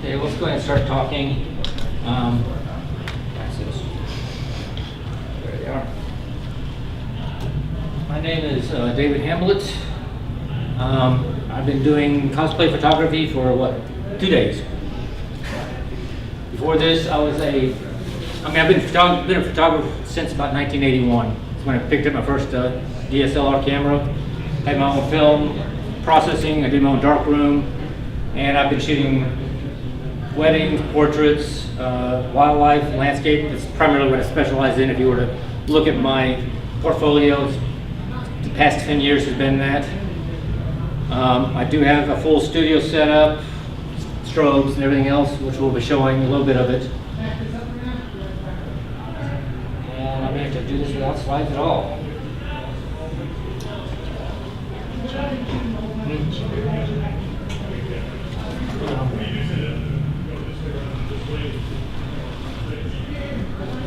Okay, let's go ahead and start talking. There they are. My name is David Hamlet. I've been doing cosplay photography for 2 days. Before this, I've been a photographer since about 1981. That's when I picked up my first DSLR camera. Had my own film processing. I did my own darkroom, and I've been shooting weddings, portraits, wildlife, landscape. That's primarily what I specialize in. If you were to look at my portfolios, the past 10 years has been that. I do have a full studio set up, strobes and everything else, which we'll be showing a little bit of it. And I'm going to do this without slides at all.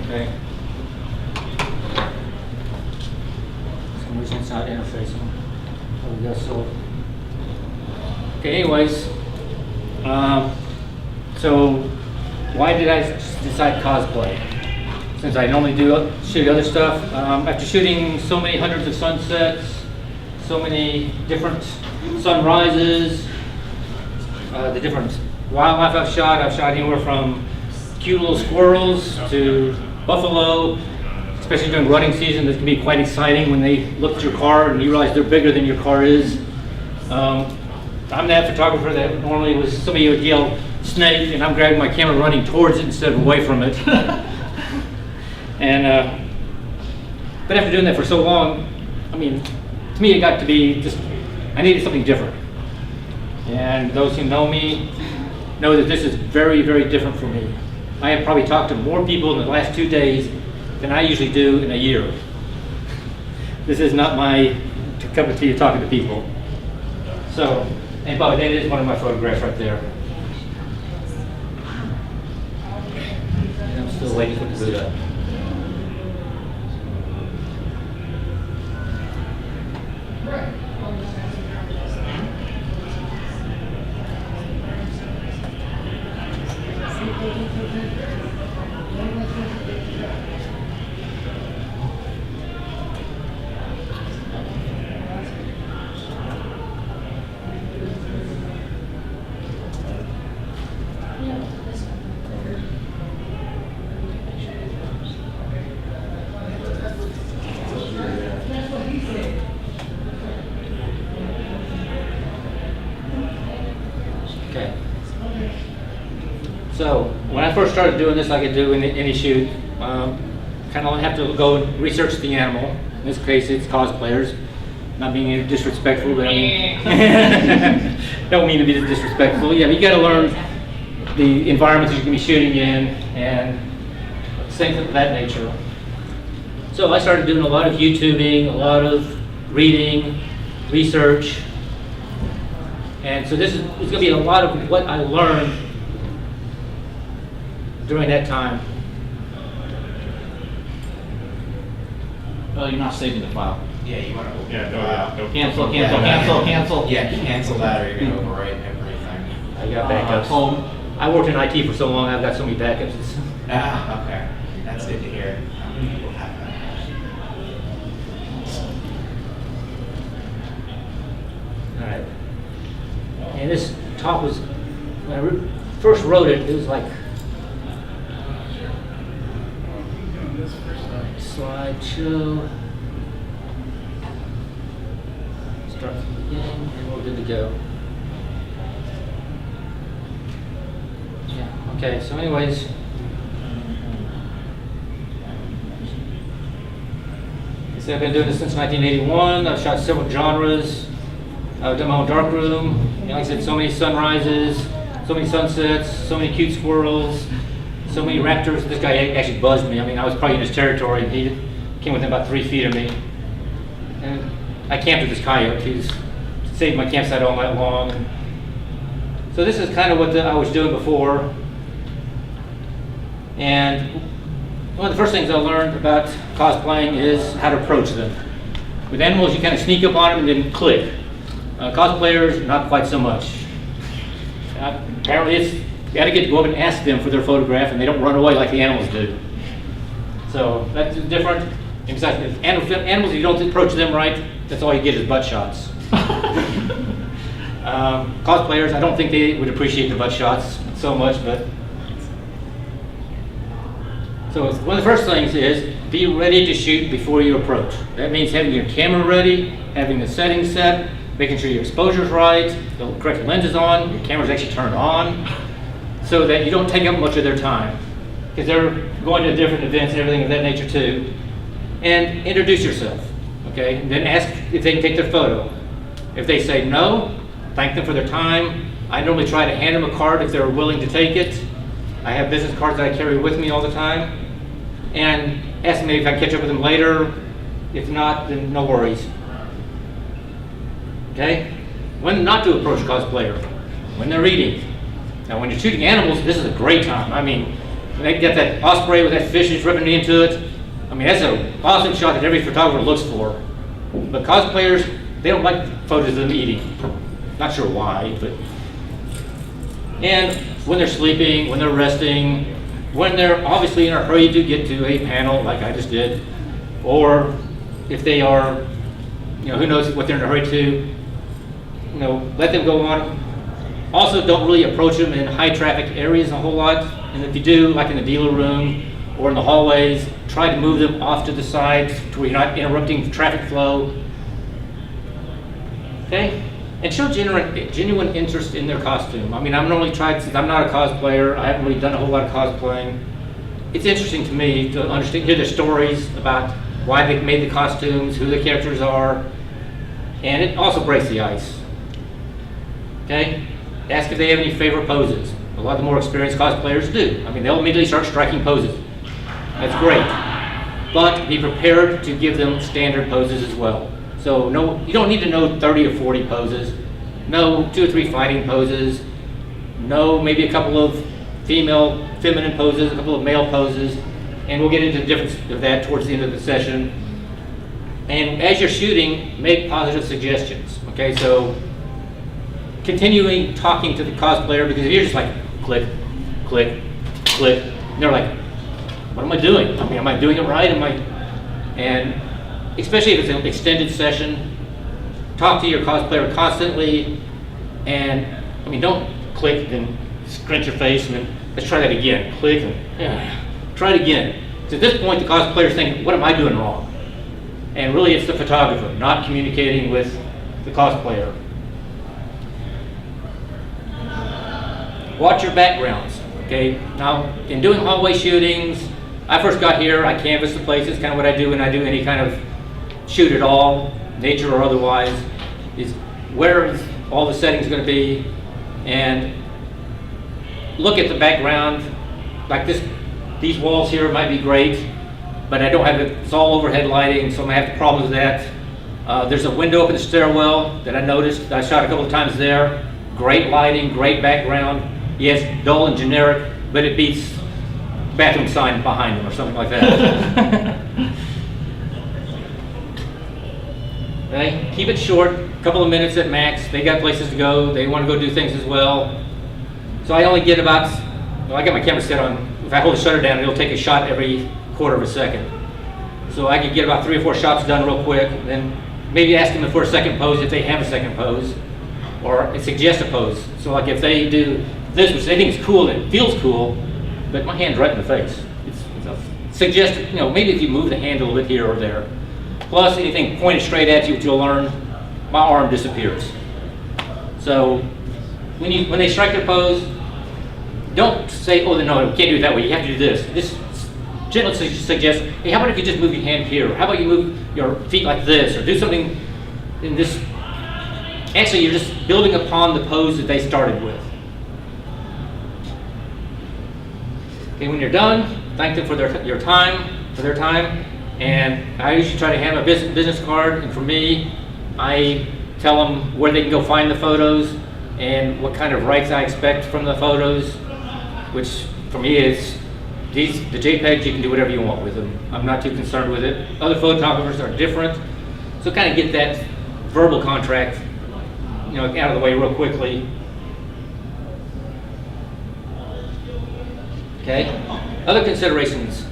Okay. For some reason it's not interfacing. There we go. So, okay. Anyways, so why did I decide cosplay? Since I normally shoot other stuff, after shooting so many hundreds of sunsets, so many different sunrises, the different wildlife I've shot anywhere from cute little squirrels to buffalo, especially during rutting season. This can be quite exciting when they look at your car and you realize they're bigger than your car is. I'm that photographer that normally was somebody would yell snake and I'm grabbing my camera running towards it instead of away from it. And but after doing that for so long, I mean, to me it got to be just, I needed something different. And those who know me know that this is very, very different for me. I have probably talked to more people in the last 2 days than I usually do in a year. This is not my cup of tea talking to people. So, and by the way, that is one of my photographs right there. And I'm still waiting for it to boot up. Okay. So when I first started doing this, like I do in any shoot, kind of have to go and research the animal. In this case, it's cosplayers. Not being disrespectful, but I mean, don't mean to be disrespectful. Yeah, you got to learn the environments you're going to be shooting in and things of that nature. So I started doing a lot of YouTubing, a lot of reading, research. And so this is going to be a lot of what I learned during that time. Oh, you're not saving the file. Yeah, you want to open Yeah, the no, file. no. Cancel. Yeah, cancel that or you're going to overwrite everything. I got backups. Home. I worked in IT for so long, I've got so many backups. Okay. That's good to hear. We'll have that. All right. And this talk was, when I first wrote it, it was like, slideshow. Start from the beginning, and we're good to go. Yeah, okay, so anyways. I've been doing this since 1981. I've shot several genres. I've done my own darkroom. Like I said, so many sunrises, so many sunsets, so many cute squirrels, so many raptors. This guy actually buzzed me. I mean, I was probably in his territory. He came within about 3 feet of me. And I camped with this coyote. He's saved my campsite all night long. So this is kind of what I was doing before. And one of the first things I learned about cosplaying is how to approach them. With animals, you kind of sneak up on them and then click. Cosplayers, not quite so much. Apparently, it's You gotta get to go up and ask them for their photograph, and they don't run away like the animals do. So that's different. In fact, animals, if you don't approach them right, that's all you get is butt shots. Cosplayers, I don't think they would appreciate the butt shots so much, but. So one of the first things is be ready to shoot before you approach. That means having your camera ready, having the settings set, making sure your exposure's right, the correct lens is on, your camera's actually turned on, so that you don't take up much of their time. Because they're going to different events and everything of that nature too. And introduce yourself, okay? And then ask if they can take their photo. If they say no, thank them for their time. I normally try to hand them a card if they're willing to take it. I have business cards that I carry with me all the time. And ask them if I can catch up with them later. If not, then no worries. Okay? When not to approach a cosplayer. When they're eating. Now when you're shooting animals, this is a great time. I mean, when they get that osprey with that fish is ripping into it, I mean, that's an awesome shot that every photographer looks for. But cosplayers, they don't like photos of them eating. Not sure why, but. And when they're sleeping, when they're resting, when they're obviously in a hurry to get to a panel like I just did, or if they are, who knows what they're in a hurry to, let them go on. Also, don't really approach them in high traffic areas a whole lot. And if you do, like in the dealer room or in the hallways, try to move them off to the side to where you're not interrupting traffic flow. Okay? And show genuine interest in their costume. I mean, I'm normally tried, since I'm not a cosplayer, I haven't really done a whole lot of cosplaying. It's interesting to me to understand, hear their stories about why they made the costumes, who the characters are, and it also breaks the ice. Okay? Ask if they have any favorite poses. A lot of the more experienced cosplayers do. I mean, they'll immediately start striking poses. That's great. But be prepared to give them standard poses as well. So no, you don't need to know 30 or 40 poses. Know 2 or 3 fighting poses. Know maybe a couple of feminine poses, a couple of male poses. And we'll get into the difference of that towards the end of the session. And as you're shooting, make positive suggestions. Okay, so continuing talking to the cosplayer, because if you're just like click, click, click, and they're like, what am I doing? I mean, am I doing it right? And especially if it's an extended session, talk to your cosplayer constantly, and I mean, don't click and scrunch your face and then let's try that again. Click and try it again. So at this point, the cosplayer's thinking, what am I doing wrong? And really, it's the photographer not communicating with the cosplayer. Watch your backgrounds, okay? Now, in doing hallway shootings, I first got here, I canvass the places, kind of what I do when I do any kind of shoot at all, nature or otherwise, is where is all the settings going to be, and look at the background. Like these walls here might be great, but I don't have it, it's all overhead lighting, so I'm going to have problems with that. There's a window up in the stairwell that I noticed, I shot a couple of times there. Great lighting, great background. Yes, dull and generic, but it beats bathroom sign behind them or something like that. Okay, keep it short, a couple of minutes at max. They got places to go, they want to go do things as well. So I only get about, well, I got my camera set on, if I hold the shutter down, it'll take a shot every quarter of a second. So I could get about 3 or 4 shots done real quick, and then maybe ask them for a second pose if they have a second pose, or suggest a pose. So like if they do this, which they think is cool and it feels cool, but my hand's right in the face. It's a suggest, maybe if you move the hand a little bit here or there. Plus anything pointed straight at you, which you'll learn, my arm disappears. So when they strike their pose, don't say, oh no, we can't do it that way, you have to do this. Just gently suggest, hey, how about if you just move your hand here? How about you move your feet like this, or do something in this. Actually, you're just building upon the pose that they started with. Okay, when you're done, thank them for their time, and I usually try to hand a business card, and for me, I tell them where they can go find the photos and what kind of rights I expect from the photos, which for me is the JPEGs, you can do whatever you want with them. I'm not too concerned with it. Other photographers are different, so kind of get that verbal contract out of the way real quickly. Okay? Other considerations.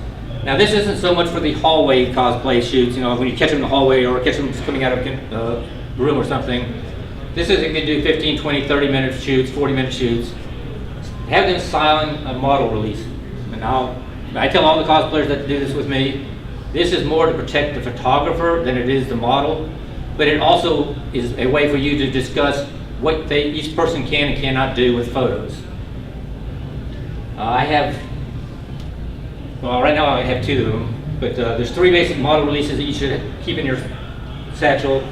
Now this isn't so much for the hallway cosplay shoots, you know, when you catch them in the hallway or catch them just coming out of a room or something. This is, you can do 15, 20, 30-minute shoots, 40-minute shoots. Have them sign a model release. And I tell all the cosplayers that do this with me, this is more to protect the photographer than it is the model, but it also is a way for you to discuss what each person can and cannot do with photos. Right now I have 2 of them, but there's 3 basic model releases that you should keep in your satchel.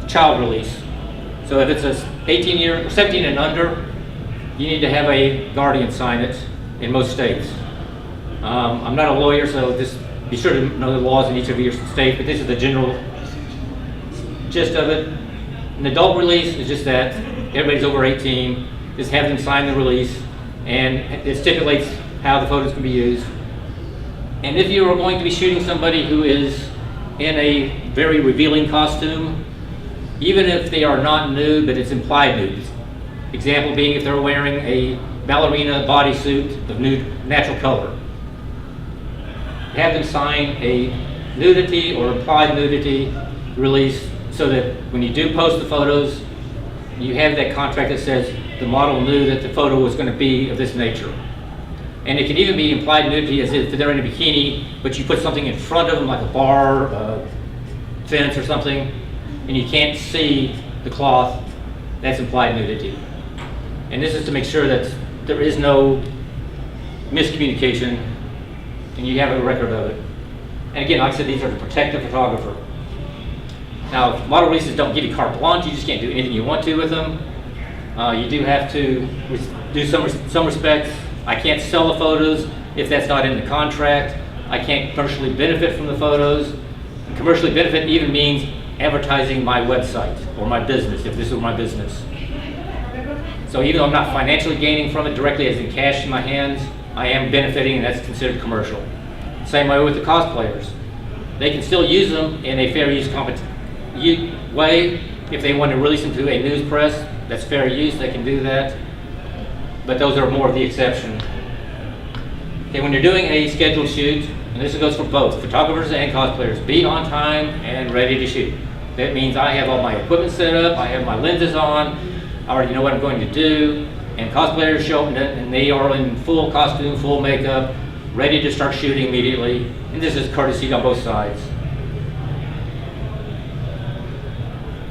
Child release. So if it's a 17 and under, you need to have a guardian sign it in most states. I'm not a lawyer, so just be sure to know the laws in each of your states, but this is the general gist of it. An adult release is just that everybody's over 18, just have them sign the release, and it stipulates how the photos can be used. And if you are going to be shooting somebody who is in a very revealing costume, even if they are not nude, but it's implied nude. Example being if they're wearing a ballerina bodysuit of nude natural color. Have them sign a nudity or implied nudity release so that when you do post the photos, you have that contract that says the model knew that the photo was going to be of this nature. And it can even be implied nudity as if they're in a bikini, but you put something in front of them like a bar, fence or something, and you can't see the cloth. That's implied nudity. And this is to make sure that there is no miscommunication and you have a record of it. And again, like I said, these are to protect the photographer. Now, model releases don't give you carte blanche. You just can't do anything you want to with them. You do have to do some respects. I can't sell the photos if that's not in the contract. I can't commercially benefit from the photos. And commercially benefit even means advertising my website or my business, if this were my business. So even though I'm not financially gaining from it directly as in cash in my hands, I am benefiting, and that's considered commercial. Same way with the cosplayers. They can still use them in a fair use way. If they want to release them to a news press, that's fair use, they can do that. But those are more of the exception. Okay, when you're doing a scheduled shoot, and this goes for both photographers and cosplayers, be on time and ready to shoot. That means I have all my equipment set up, I have my lenses on, I already know what I'm going to do, and cosplayers show up and they are in full costume, full makeup, ready to start shooting immediately. And this is courtesy on both sides.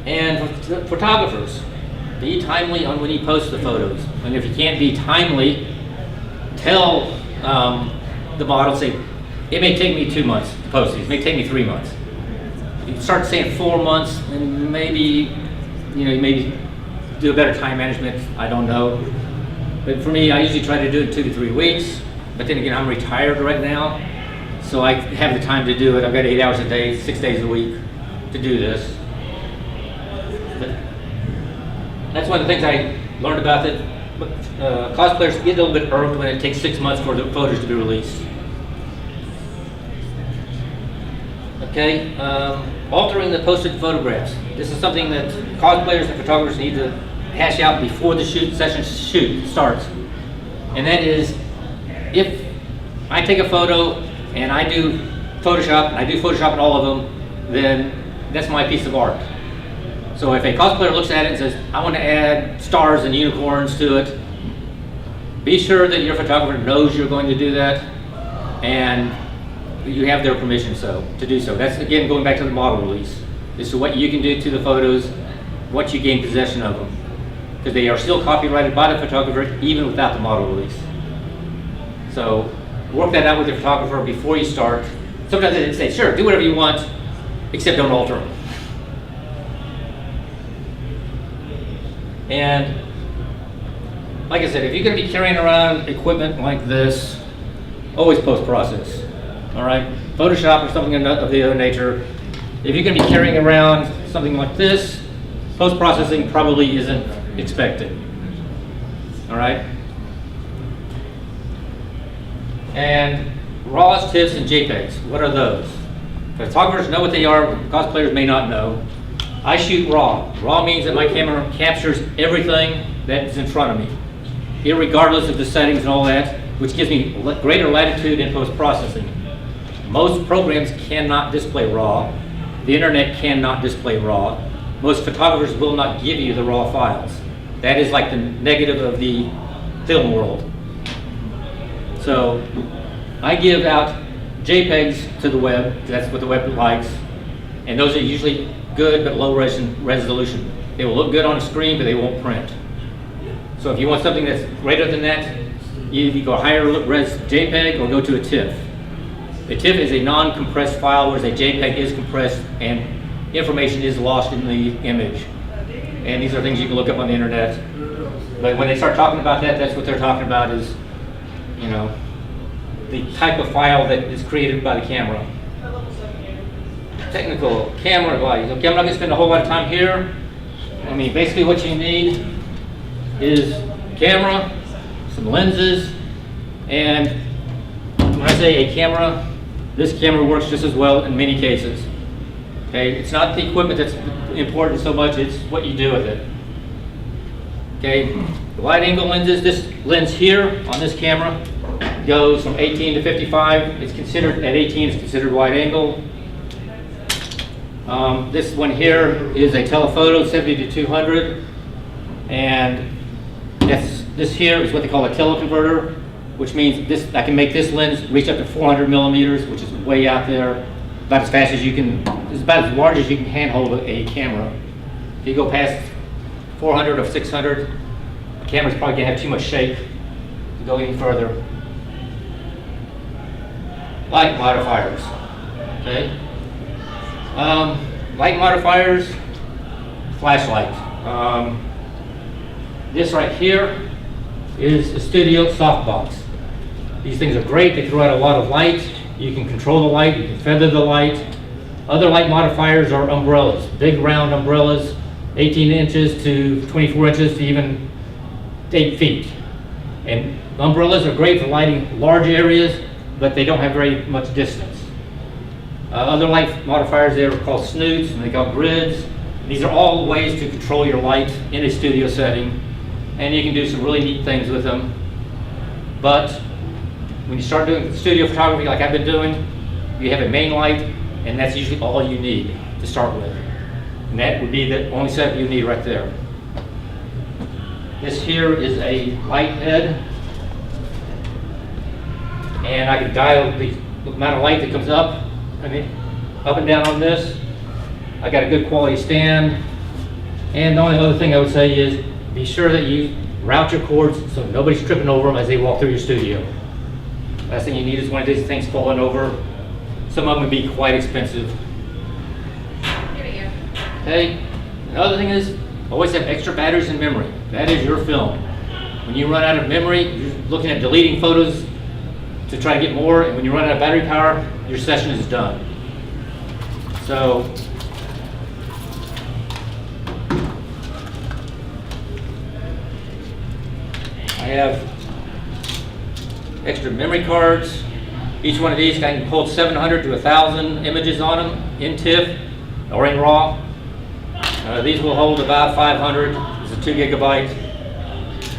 And for photographers, be timely on when you post the photos. And if you can't be timely, tell the model, say, it may take me 2 months to post these, it may take me 3 months. You can start saying 4 months, and maybe, you maybe do a better time management, I don't know. But for me, I usually try to do it 2 to 3 weeks. But then again, I'm retired right now, so I have the time to do it. I've got 8 hours a day, 6 days a week to do this. But that's one of the things I learned about that cosplayers get a little bit irked when it takes 6 months for the photos to be released. Okay, altering the posted photographs. This is something that cosplayers and photographers need to hash out before the session starts. And that is, if I take a photo and I do Photoshop in all of them, then that's my piece of art. So if a cosplayer looks at it and says, I want to add stars and unicorns to it, be sure that your photographer knows you're going to do that and you have their permission to do so. That's again going back to the model release. This is what you can do to the photos, what you gain possession of them. Because they are still copyrighted by the photographer even without the model release. So work that out with your photographer before you start. Sometimes they say, sure, do whatever you want, except don't alter them. And like I said, if you're going to be carrying around equipment like this, always post-process. All right, Photoshop or something of the other nature. If you're going to be carrying around something like this, post-processing probably isn't expected. All right. And RAWs, TIFFs, and JPEGs. What are those? Photographers know what they are. Cosplayers may not know. I shoot RAW. RAW means that my camera captures everything that is in front of me, irregardless of the settings and all that. which gives me greater latitude in post-processing. Most programs cannot display RAW. The internet cannot display RAW. Most photographers will not give you the RAW files. That is like the negative of the film world. So I give out JPEGs to the web, 'cause that's what the web likes, and those are usually good but low resolution. They will look good on a screen, but they won't print. So if you want something that's greater than that, you go higher res JPEG or go to a TIFF. A TIFF is a non-compressed file, whereas a JPEG is compressed and information is lost in the image. And these are things you can look up on the internet. But when they start talking about that, that's what they're talking about is, you know, the type of file that is created by the camera. Technical camera advice. Okay, I'm not going to spend a whole lot of time here. I mean, basically what you need is camera, some lenses, and when I say a camera, this camera works just as well in many cases. Okay, it's not the equipment that's important so much, it's what you do with it. Okay, the wide angle lenses, this lens here on this camera goes from 18 to 55. It's considered, at 18, it's considered wide angle. This one here is a telephoto, 70 to 200. And this here is what they call a teleconverter, which means this, I can make this lens reach up to 400 millimeters, which is way out there, about as fast as you can, it's about as large as you can handhold a camera. If you go past 400 or 600, the camera's probably gonna have too much shape to go any further. Light modifiers, okay? Light modifiers, flashlight. This right here is a studio softbox. These things are great, they throw out a lot of light. You can control the light, you can feather the light. Other light modifiers are umbrellas, big round umbrellas, 18 inches to 24 inches to even 8 feet. And umbrellas are great for lighting large areas, but they don't have very much distance. Other light modifiers, they are called snoots, and they call grids. These are all ways to control your light in a studio setting, and you can do some really neat things with them. But when you start doing studio photography like I've been doing, you have a main light, and that's usually all you need to start with. And that would be the only setup you need right there. This here is a light head, and I can dial the amount of light that comes up. I mean, up and down on this. I got a good quality stand. And the only other thing I would say is be sure that you route your cords so nobody's tripping over them as they walk through your studio. Last thing you need is one of these things falling over. Some of them would be quite expensive. Okay. Another thing is always have extra batteries in memory. That is your film. When you run out of memory, you're looking at deleting photos to try to get more, and when you run out of battery power, your session is done. So, I have extra memory cards. Each one of these can hold 700 to 1,000 images on them in TIFF or in RAW. These will hold about 500. It's a 2 gigabyte.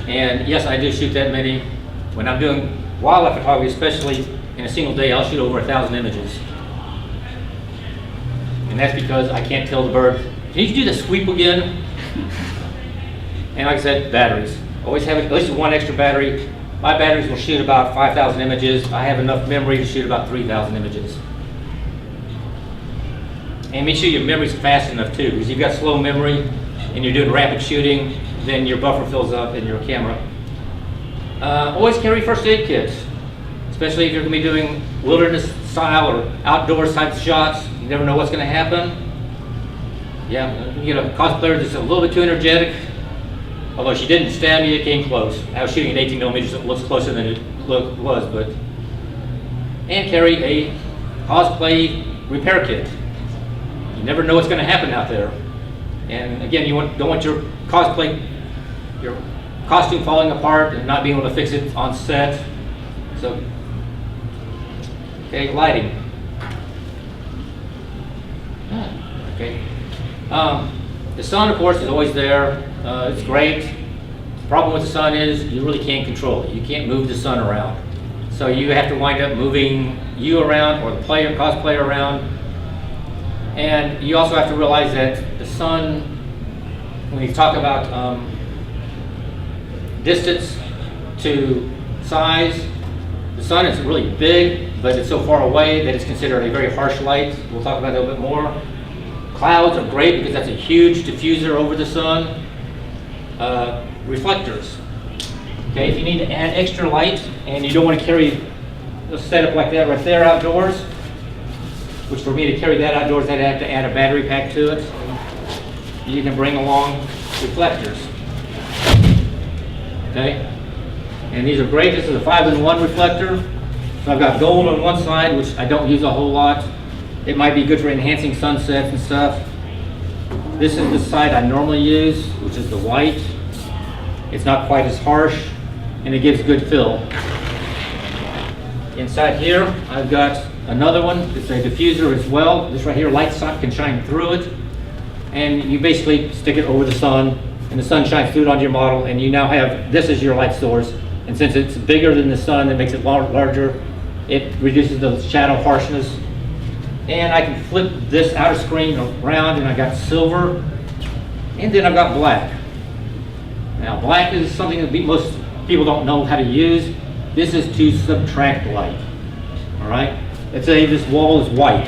And yes, I do shoot that many. When I'm doing wildlife photography, especially in a single day, I'll shoot over 1,000 images. And that's because I can't tell the bird, can you do the sweep again? And like I said, batteries. Always have at least one extra battery. My batteries will shoot about 5,000 images. I have enough memory to shoot about 3,000 images. And make sure your memory's fast enough too, because if you've got slow memory and you're doing rapid shooting, then your buffer fills up in your camera. Always carry first aid kits, especially if you're going to be doing wilderness style or outdoors type shots. You never know what's going to happen. Yeah, you get a cosplayer that's a little bit too energetic. Although she didn't stab me, it came close. I was shooting at 18 millimeters, so it looks closer than it was, but. And carry a cosplay repair kit. You never know what's going to happen out there. And again, you don't want your costume falling apart and not being able to fix it on set. So, okay, lighting. Okay. The sun, of course, is always there. It's great. The problem with the sun is you really can't control it. You can't move the sun around. So you have to wind up moving you around or the player, cosplayer around. And you also have to realize that the sun, when you talk about distance to size, the sun is really big, but it's so far away that it's considered a very harsh light. We'll talk about that a little bit more. Clouds are great because that's a huge diffuser over the sun. Reflectors. Okay, if you need to add extra light and you don't want to carry a setup like that right there outdoors, which for me to carry that outdoors, I'd have to add a battery pack to it. You can bring along reflectors. Okay, and these are great. This is a 5-in-1 reflector. So I've got gold on one side, which I don't use a whole lot. It might be good for enhancing sunsets and stuff. This is the side I normally use, which is the white. It's not quite as harsh, and it gives good fill. Inside here, I've got another one. It's a diffuser as well. This right here, light can shine through it, and you basically stick it over the sun, and the sun shines through it onto your model, and you now have this as your light source. And since it's bigger than the sun, it makes it larger. It reduces the shadow harshness. And I can flip this outer screen around, and I got silver, and then I've got black. Now, black is something that most people don't know how to use. This is to subtract light. All right. Let's say this wall is white,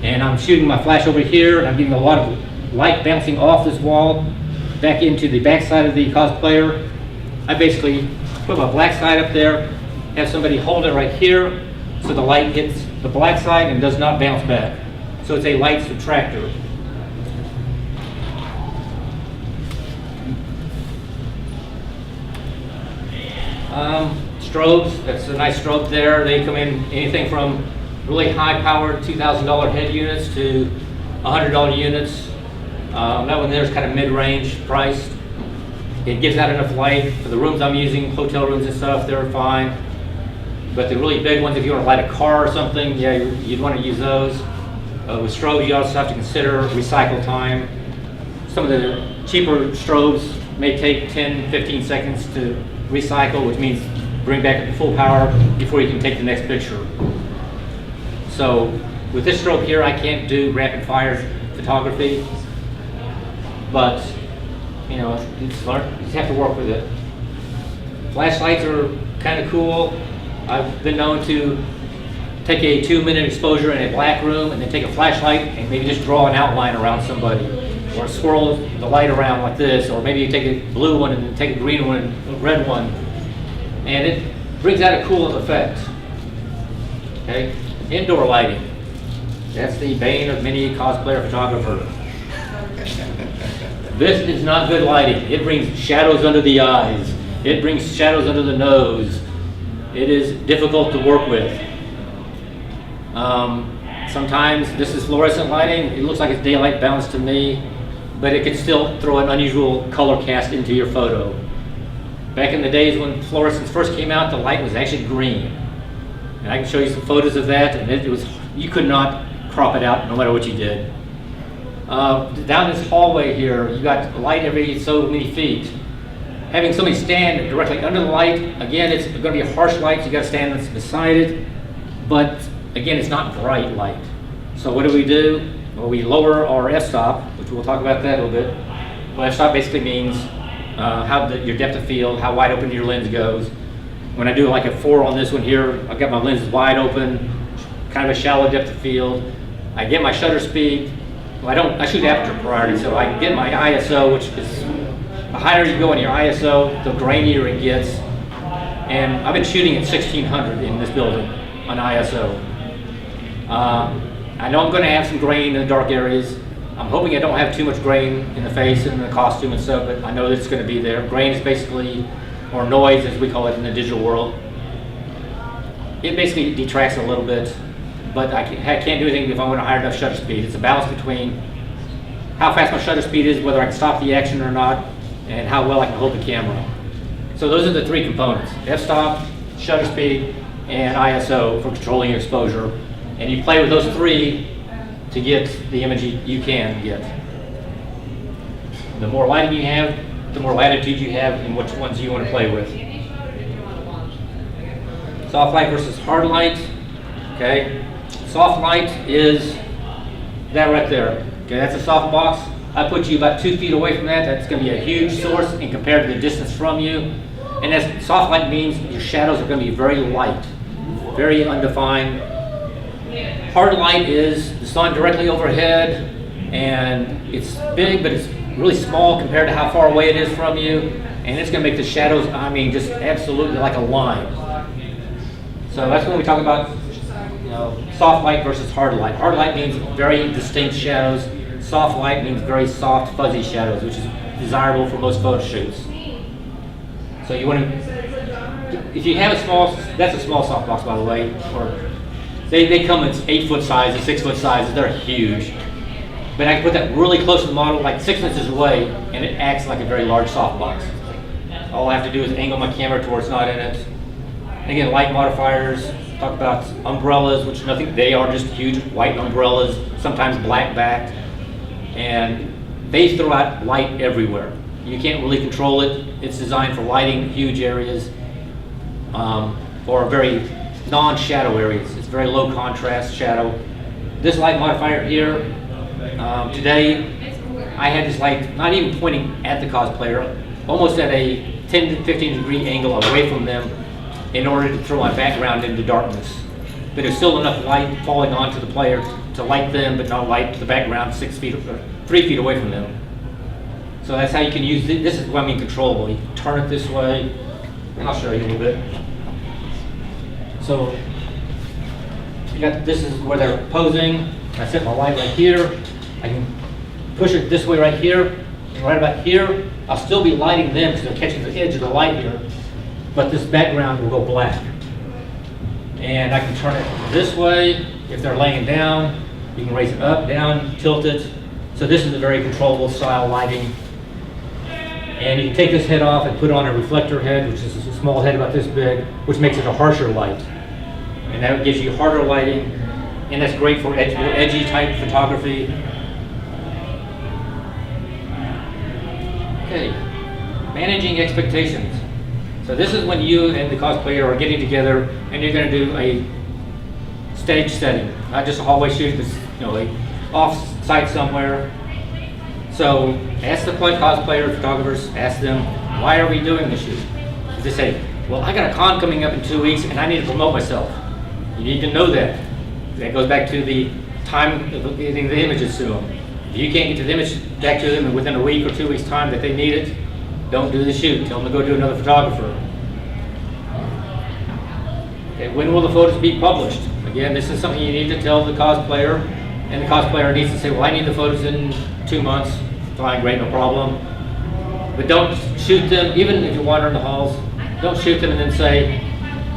and I'm shooting my flash over here, and I'm getting a lot of light bouncing off this wall back into the back side of the cosplayer. I basically put my black side up there, have somebody hold it right here, so the light hits the black side and does not bounce back. So it's a light subtractor. Strobes, that's a nice strobe there. They come in anything from really high-powered $2,000 head units to $100 units. That one there is kind of mid-range priced. It gives out enough light for the rooms I'm using, hotel rooms and stuff, they're fine. But the really big ones, if you want to light a car or something, yeah, you'd want to use those. With strobes, you also have to consider recycle time. Some of the cheaper strobes may take 10, 15 seconds to recycle, which means bring back up to full power before you can take the next picture. So with this strobe here, I can't do rapid fire photography, but you know, you just have to work with it. Flashlights are kind of cool. I've been known to take a 2-minute exposure in a black room and then take a flashlight and maybe just draw an outline around somebody, or swirl the light around like this, or maybe you take a blue one and then take a green one and a red one, and it brings out a cool effect. Okay, indoor lighting. That's the bane of many cosplayer photographers. This is not good lighting. It brings shadows under the eyes. It brings shadows under the nose. It is difficult to work with. Sometimes this is fluorescent lighting. It looks like it's daylight balanced to me, but it can still throw an unusual color cast into your photo. Back in the days when fluorescents first came out, the light was actually green. And I can show you some photos of that, and it was, you could not crop it out no matter what you did. Down this hallway here, you got light every so many feet. Having somebody stand directly under the light, again, it's going to be a harsh light, so you got to stand beside it. But again, it's not bright light. So what do? Well, we lower our f-stop, which we'll talk about that a little bit. Well, f-stop basically means your depth of field, how wide open your lens goes. When I do like a 4 on this one here, I've got my lenses wide open, kind of a shallow depth of field. I get my shutter speed. Well, I shoot aperture priority, so I get my ISO, which is, the higher you go in your ISO, the grainier it gets. And I've been shooting at 1600 in this building on ISO. I know I'm going to have some grain in the dark areas. I'm hoping I don't have too much grain in the face and the costume and stuff, but I know that it's going to be there. Grain is basically, or noise as we call it in the digital world. It basically detracts a little bit, but I can't do anything if I want a higher enough shutter speed. It's a balance between how fast my shutter speed is, whether I can stop the action or not, and how well I can hold the camera. So those are the 3 components: f-stop, shutter speed, and ISO for controlling your exposure. And you play with those 3 to get the image you can get. The more lighting you have, the more latitude you have in which ones you want to play with. Soft light versus hard light. Okay, soft light is that right there. Okay, that's a soft box. I put you about 2 feet away from that. That's going to be a huge source and compared to the distance from you. And as soft light means your shadows are going to be very light, very undefined. Hard light is the sun directly overhead, and it's big, but it's really small compared to how far away it is from you. And it's going to make the shadows, I mean, just absolutely like a line. So that's when we talk about, you know, soft light versus hard light. Hard light means very distinct shadows. Soft light means very soft, fuzzy shadows, which is desirable for most photo shoots. So you want to, if you have a small, that's a small softbox, by the way, or they come in 8-foot sizes, 6-foot sizes, they're huge. But I can put that really close to the model, like 6 inches away, and it acts like a very large softbox. All I have to do is angle my camera to where it's not in it. Again, light modifiers, talk about umbrellas, which nothing, they are just huge white umbrellas, sometimes black backed, and they throw out light everywhere. You can't really control it. It's designed for lighting huge areas or very non-shadow areas. It's very low contrast shadow. This light modifier here, today I had this light not even pointing at the cosplayer, almost at a 10 to 15 degree angle away from them in order to throw my background into darkness. But there's still enough light falling onto the player to light them, but not light the background 6 feet or 3 feet away from them. So that's how you can use it. This is what I mean controllable. You can turn it this way, and I'll show you a little bit. So you got, this is where they're posing. I set my light right here. I can push it this way right here, and right about here. I'll still be lighting them because they're catching the edge of the light here, but this background will go black. And I can turn it this way if they're laying down. You can raise it up, down, tilt it. So this is a very controllable style lighting. And you can take this head off and put on a reflector head, which is a small head about this big, which makes it a harsher light. And that gives you harder lighting, and that's great for edgy type photography. Okay, managing expectations. So this is when you and the cosplayer are getting together and you're going to do a stage setting, not just a hallway shoot, but like off-site somewhere. So ask the cosplayer, photographers, ask them, why are we doing this shoot? They say, well, I got a con coming up in 2 weeks and I need to promote myself. You need to know that. That goes back to the time of getting the images to them. If you can't get to the image back to them within a week or 2 weeks' time that they need it, don't do the shoot. Tell them to go to another photographer. Okay, when will the photos be published? Again, this is something you need to tell the cosplayer, and the cosplayer needs to say, well, I need the photos in 2 months. Fine, great, no problem. But don't shoot them, even if you're wandering the halls, don't shoot them and then say,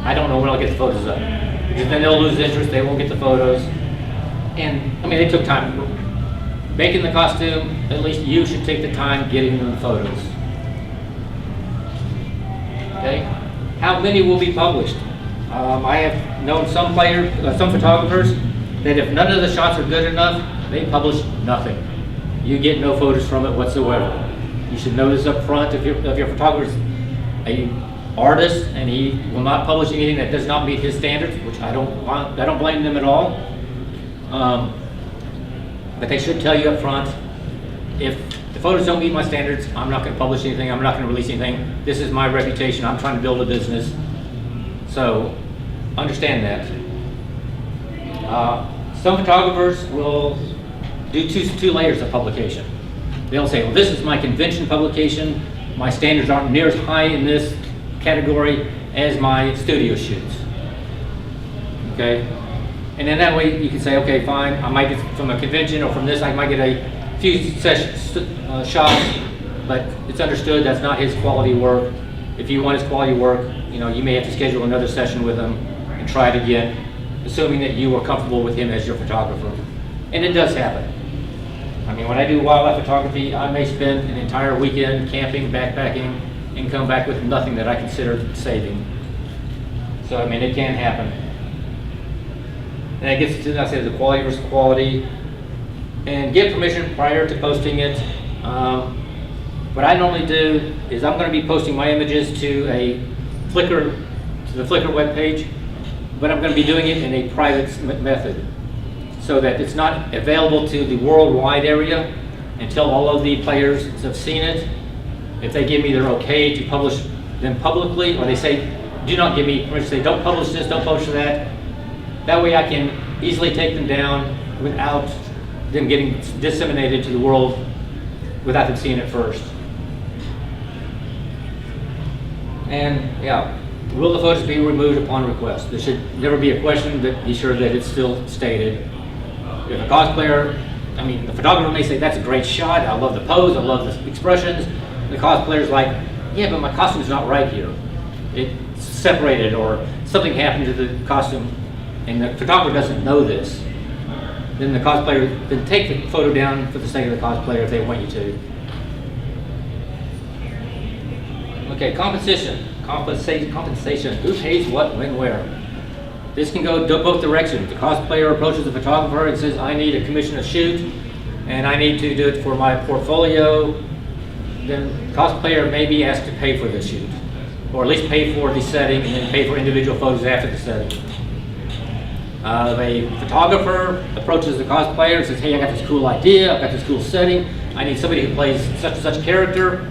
I don't know when I'll get the photos up. Because then they'll lose interest, they won't get the photos. And, I mean, they took time. Making the costume, at least you should take the time getting them the photos. Okay? How many will be published? I have known some photographers that if none of the shots are good enough, they publish nothing. You get no photos from it whatsoever. You should know this up front. If your photographer is an artist and he will not publish anything that does not meet his standards, which I don't blame them at all. But they should tell you up front, if the photos don't meet my standards, I'm not going to publish anything, I'm not going to release anything. This is my reputation, I'm trying to build a business. So, understand that. Some photographers will do two layers of publication. They'll say, well, this is my convention publication, my standards aren't near as high in this category as my studio shoots. Okay? And then that way you can say, okay, fine, I might get from a convention or from this, I might get a few shots, but it's understood that's not his quality work. If you want his quality work, you may have to schedule another session with him and try it again, assuming that you are comfortable with him as your photographer. And it does happen. I mean, when I do wildlife photography, I may spend an entire weekend camping, backpacking, and come back with nothing that I consider saving. So, I mean, it can happen. And that gets to, I say, the quality versus quality. And get permission prior to posting it. What I normally do is I'm going to be posting my images to the Flickr webpage. but I'm going to be doing it in a private method so that it's not available to the worldwide area until all of the players have seen it. If they give me their okay to publish them publicly, or they say, do not give me permission, say don't publish this, don't publish that. That way I can easily take them down without them getting disseminated to the world without them seeing it first. And yeah, will the photos be removed upon request? There should never be a question, but be sure that it's still stated. If a cosplayer, I mean, the photographer may say, that's a great shot, I love the pose, I love the expressions. The cosplayer's like, yeah, but my costume's not right here. It's separated, or something happened to the costume, and the photographer doesn't know this. Then the cosplayer, then take the photo down for the sake of the cosplayer if they want you to. Okay, compensation. Compensation. Who pays what, when, where? This can go both directions. The cosplayer approaches the photographer and says, I need a commission to shoot, and I need to do it for my portfolio. Then the cosplayer may be asked to pay for the shoot, or at least pay for the setting and then pay for individual photos after the setting. A photographer approaches the cosplayer and says, hey, I got this cool idea, I've got this cool setting, I need somebody who plays such and such character.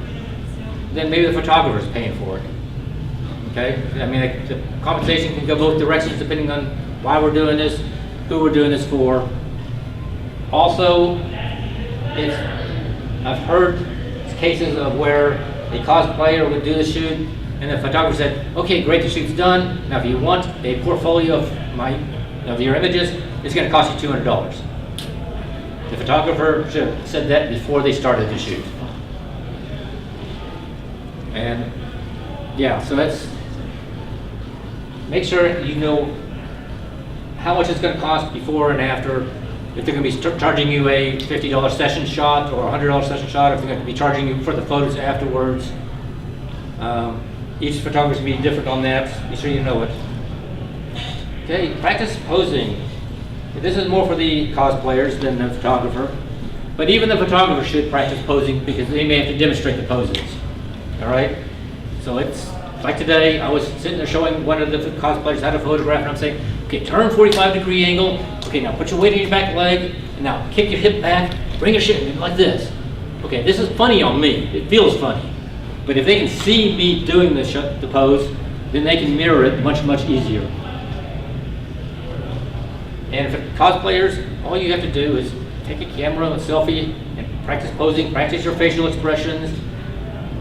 Then maybe the photographer is paying for it. Okay? I mean, the compensation can go both directions depending on why we're doing this, who we're doing this for. Also, I've heard cases of where a cosplayer would do the shoot and the photographer said, okay, great, the shoot's done. Now if you want a portfolio of your images, it's going to cost you $200. The photographer should have said that before they started the shoot. And yeah, so that's, make sure you know how much it's going to cost before and after. If they're going to be charging you a $50 session shot or a $100 session shot, if they're going to be charging you for the photos afterwards. Each photographer is going to be different on that. Be sure you know it. Okay, practice posing. This is more for the cosplayers than the photographer. But even the photographer should practice posing because they may have to demonstrate the poses. All right? So it's like today, I was sitting there showing one of the cosplayers how to photograph, and I'm saying, okay, turn 45-degree angle. Okay, now put your weight in your back leg, and now kick your hip back, bring your shit like this. Okay, this is funny on me. It feels funny. But if they can see me doing the pose, then they can mirror it much, much easier. And for cosplayers, all you have to do is take a camera, a selfie, and practice posing, practice your facial expressions,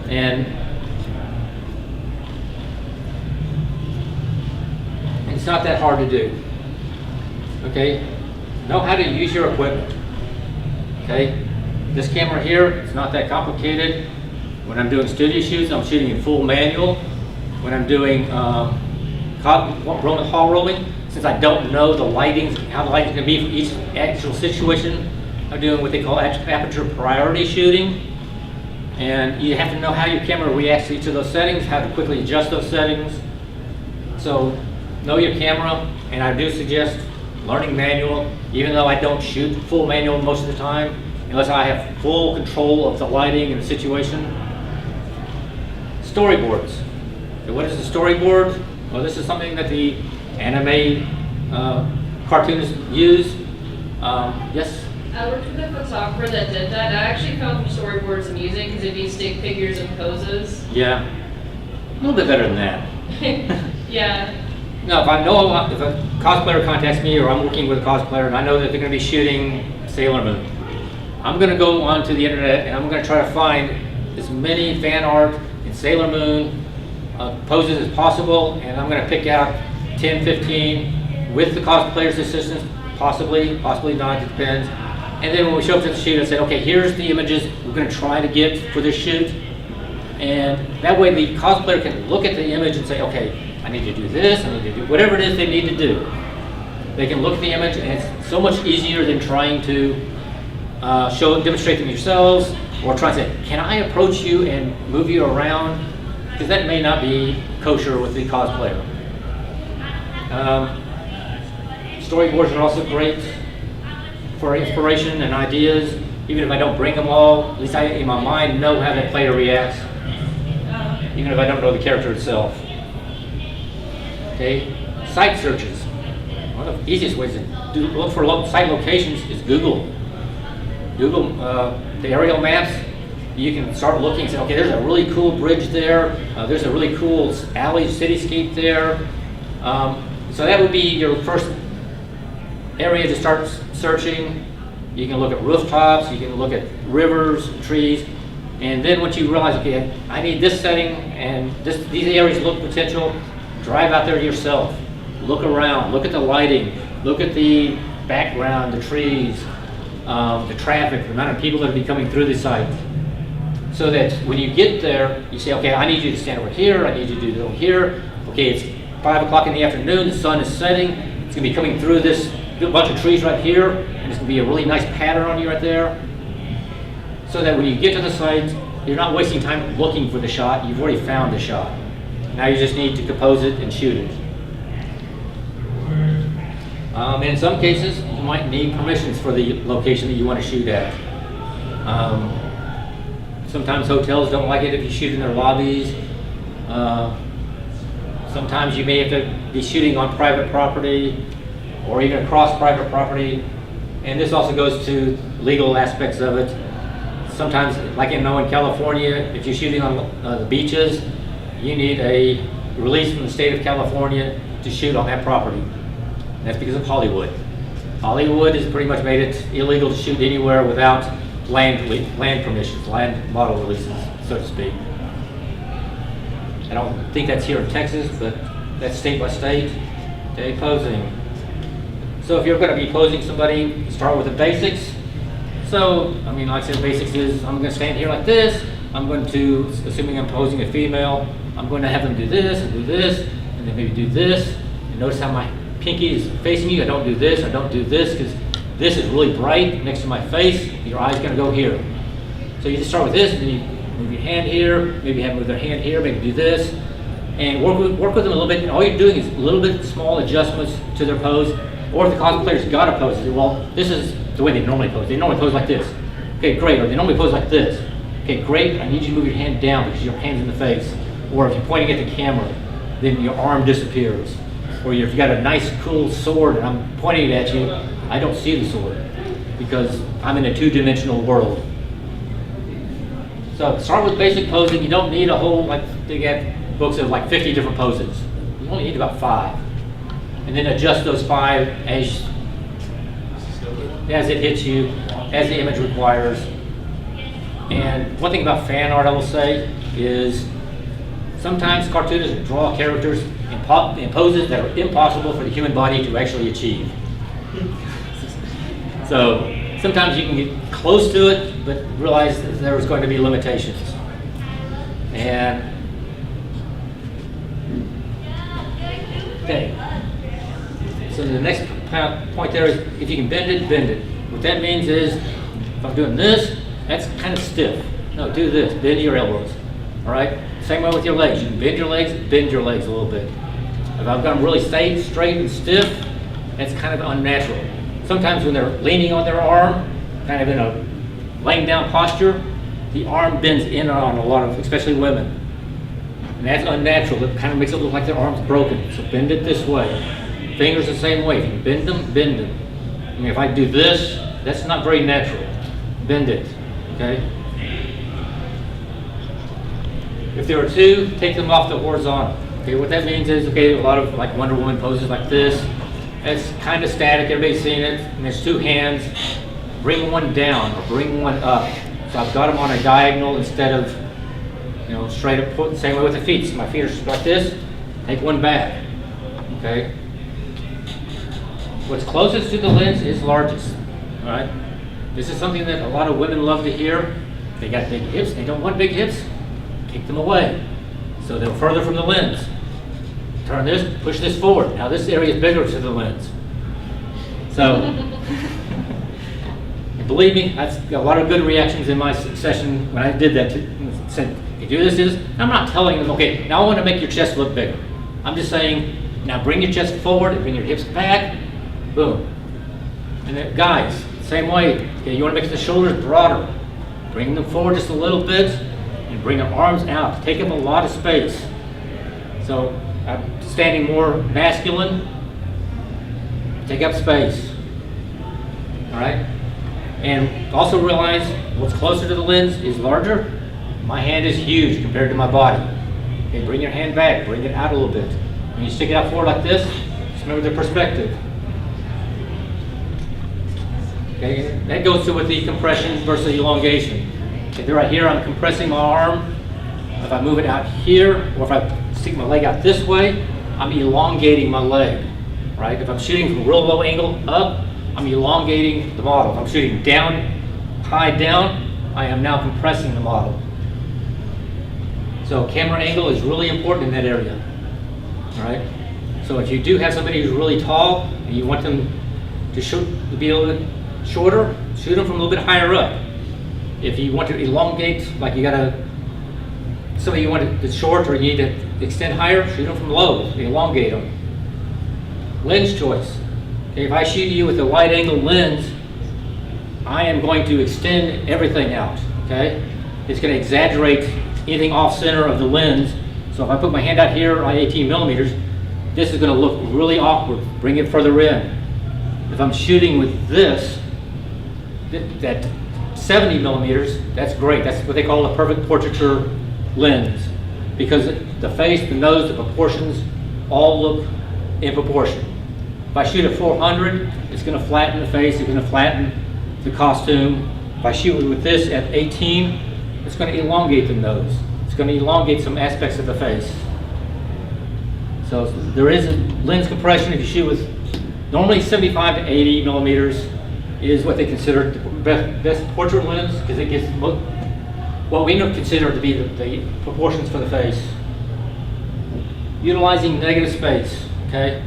and it's not that hard to do. Okay? Know how to use your equipment. Okay? This camera here, it's not that complicated. When I'm doing studio shoots, I'm shooting in full manual. When I'm doing hall rolling, since I don't know the lighting, how the lighting's going to be for each actual situation, I'm doing what they call aperture priority shooting. And you have to know how your camera reacts to each of those settings, how to quickly adjust those settings. So know your camera, and I do suggest learning manual, even though I don't shoot full manual most of the time, unless I have full control of the lighting and the situation. Storyboards. So what is the storyboard? Well, this is something that the anime cartoonists use. Yes? I worked with a photographer that did that. I actually found storyboards amusing because it'd be stick figures and poses. Yeah. A little bit better than that. Yeah. No, if I know, if a cosplayer contacts me or I'm working with a cosplayer and I know that they're going to be shooting Sailor Moon, I'm going to go onto the internet and I'm going to try to find as many fan art in Sailor Moon poses as possible, and I'm going to pick out 10, 15 with the cosplayer's assistance, possibly not, it depends. And then when we show up to the shoot, I say, okay, here's the images we're going to try to get for this shoot. And that way the cosplayer can look at the image and say, okay, I need to do this, I need to do whatever it is they need to do. They can look at the image, and it's so much easier than trying to demonstrate them yourselves, or try to say, can I approach you and move you around? Because that may not be kosher with the cosplayer. Storyboards are also great for inspiration and ideas. Even if I don't bring them all, at least I, in my mind, know how that player reacts, even if I don't know the character itself. Okay, site searches. One of the easiest ways to look for site locations is Google. Google the aerial maps. You can start looking and say, okay, there's a really cool bridge there. There's a really cool alley cityscape there. So that would be your first area to start searching. You can look at rooftops, you can look at rivers, trees, and then once you realize, okay, I need this setting and these areas look potential, drive out there yourself. Look around, look at the lighting, look at the background, the trees, the traffic, the amount of people that will be coming through the site. So that when you get there, you say, okay, I need you to stand over here, I need you to do over here. Okay, it's 5 o'clock in the afternoon, the sun is setting, it's gonna be coming through this bunch of trees right here, and it's gonna be a really nice pattern on you right there. So that when you get to the site, you're not wasting time looking for the shot, you've already found the shot. Now you just need to compose it and shoot it. In some cases, you might need permissions for the location that you want to shoot at. Sometimes hotels don't like it if you shoot in their lobbies. Sometimes you may have to be shooting on private property or even across private property. And this also goes to legal aspects of it. Sometimes, like in California, if you're shooting on the beaches, you need a release from the state of California to shoot on that property. That's because of Hollywood. Hollywood has pretty much made it illegal to shoot anywhere without land permissions, land model releases, so to speak. I don't think that's here in Texas, but that's state by state. Okay, posing. So if you're going to be posing somebody, start with the basics. So, I mean, like I said, basics is I'm going to stand here like this. I'm going to, assuming I'm posing a female, I'm going to have them do this, and then maybe do this. And notice how my pinky is facing you. I don't do this, because this is really bright next to my face. Your eye's going to go here. So you just start with this, and then you move your hand here, maybe have them move their hand here, maybe do this, and work with them a little bit. And all you're doing is a little bit small adjustments to their pose. Or if the cosplayer's got to pose, well, this is the way they normally pose. They normally pose like this. Okay, great. Or they normally pose like this. Okay, great. I need you to move your hand down because your hand's in the face. Or if you're pointing at the camera, then your arm disappears. Or if you got a nice, cool sword and I'm pointing it at you, I don't see the sword because I'm in a two-dimensional world. So start with basic posing. You don't need a whole, like they get books of like 50 different poses. You only need about 5. And then adjust those 5 as it hits you, as the image requires. And one thing about fan art I will say is sometimes cartoonists draw characters in poses that are impossible for the human body to actually achieve. So sometimes you can get close to it, but realize that there's going to be limitations. And okay. So the next point there is if you can bend it, bend it. What that means is if I'm doing this, that's kind of stiff. No, do this, bend your elbows. All right? Same way with your legs. You can bend your legs a little bit. If I've got them really straight and stiff, that's kind of unnatural. Sometimes when they're leaning on their arm, kind of in a laying down posture, the arm bends in on a lot of, especially women. And that's unnatural. It kind of makes it look like their arm's broken. So bend it this way. Fingers the same way. If you bend them, bend them. I mean, if I do this, that's not very natural. Bend it, okay? If there are 2, take them off the horizontal. Okay, what that means is, okay, a lot of like Wonder Woman poses like this. It's kind of static, everybody's seen it. And there's 2 hands. Bring one down or bring one up. So I've got them on a diagonal instead of, straight up. Same way with the feet. So my feet are like this. Take one back, okay? What's closest to the lens is largest, all right? This is something that a lot of women love to hear. They got big hips, they don't want big hips, kick them away. So they're further from the lens. Turn this, push this forward. Now this area is bigger to the lens. So, and believe me, I got a lot of good reactions in my session when I did that. Said, you do this. I'm not telling them, okay, now I want to make your chest look bigger. I'm just saying, now bring your chest forward and bring your hips back. Boom. And then, guys, same way. Okay, you want to make the shoulders broader. Bring them forward just a little bit and bring their arms out. Take up a lot of space. So I'm standing more masculine, take up space. All right? And also realize what's closer to the lens is larger. My hand is huge compared to my body. Okay, bring your hand back, bring it out a little bit. When you stick it out forward like this, just remember the perspective. Okay, that goes to with the compression versus elongation. Okay, right here, I'm compressing my arm. If I move it out here, or if I stick my leg out this way, I'm elongating my leg, right? If I'm shooting from real low angle up, I'm elongating the model. If I'm shooting down, high down, I am now compressing the model. So camera angle is really important in that area, all right? So if you do have somebody who's really tall and you want them to be a little bit shorter, shoot them from a little bit higher up. If you want to elongate, like somebody you want to short or you need to extend higher, shoot them from low, elongate them. Lens choice. Okay, if I shoot you with a wide angle lens, I am going to extend everything out, okay? It's going to exaggerate anything off center of the lens. So if I put my hand out here on 18 millimeters, this is going to look really awkward. Bring it further in. If I'm shooting with this, that 70 millimeters, that's great. That's what they call a perfect portraiture lens, because the face, the nose, the proportions all look in proportion. If I shoot at 400, it's going to flatten the face, it's going to flatten the costume. If I shoot with this at 18, it's going to elongate the nose. It's going to elongate some aspects of the face. So there is a lens compression if you shoot with normally 75 to 80 millimeters is what they consider the best portrait lens, because it gets what we consider to be the proportions for the face. Utilizing negative space, okay?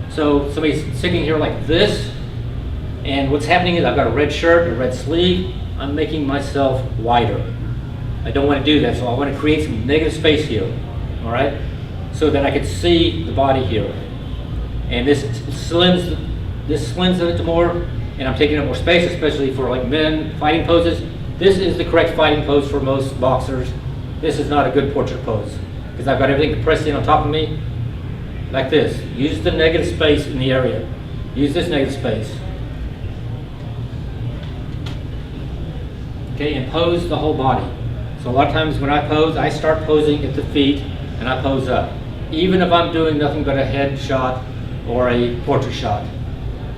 So somebody's sitting here like this, and what's happening is I've got a red shirt, a red sleeve, I'm making myself wider. I don't want to do that, so I want to create some negative space here, all right? So that I can see the body here. And this slims it more, and I'm taking up more space, especially for like men fighting poses. This is the correct fighting pose for most boxers. This is not a good portrait pose, because I've got everything compressed in on top of me, like this. Use the negative space in the area. Use this negative space. Okay, and pose the whole body. So a lot of times when I pose, I start posing at the feet, and I pose up. Even if I'm doing nothing but a head shot or a portrait shot.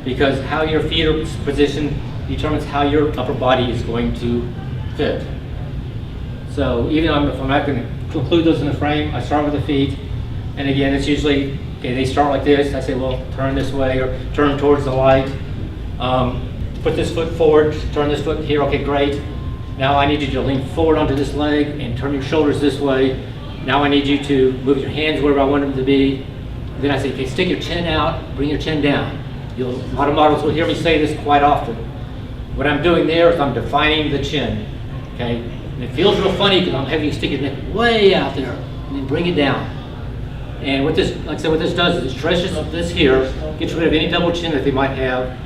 Because how your feet are positioned determines how your upper body is going to fit. So even if I'm not going to include those in the frame, I start with the feet. And again, it's usually, okay, they start like this. I say, well, turn this way or turn towards the light. Put this foot forward, turn this foot here, okay, great. Now I need you to lean forward onto this leg and turn your shoulders this way. Now I need you to move your hands wherever I want them to be. Then I say, okay, stick your chin out, bring your chin down. A lot of models will hear me say this quite often. What I'm doing there is I'm defining the chin, okay? And it feels real funny because I'm having you stick your neck way out there and then bring it down. And what this, like I said, what this does is it stretches this here, gets rid of any double chin that they might have.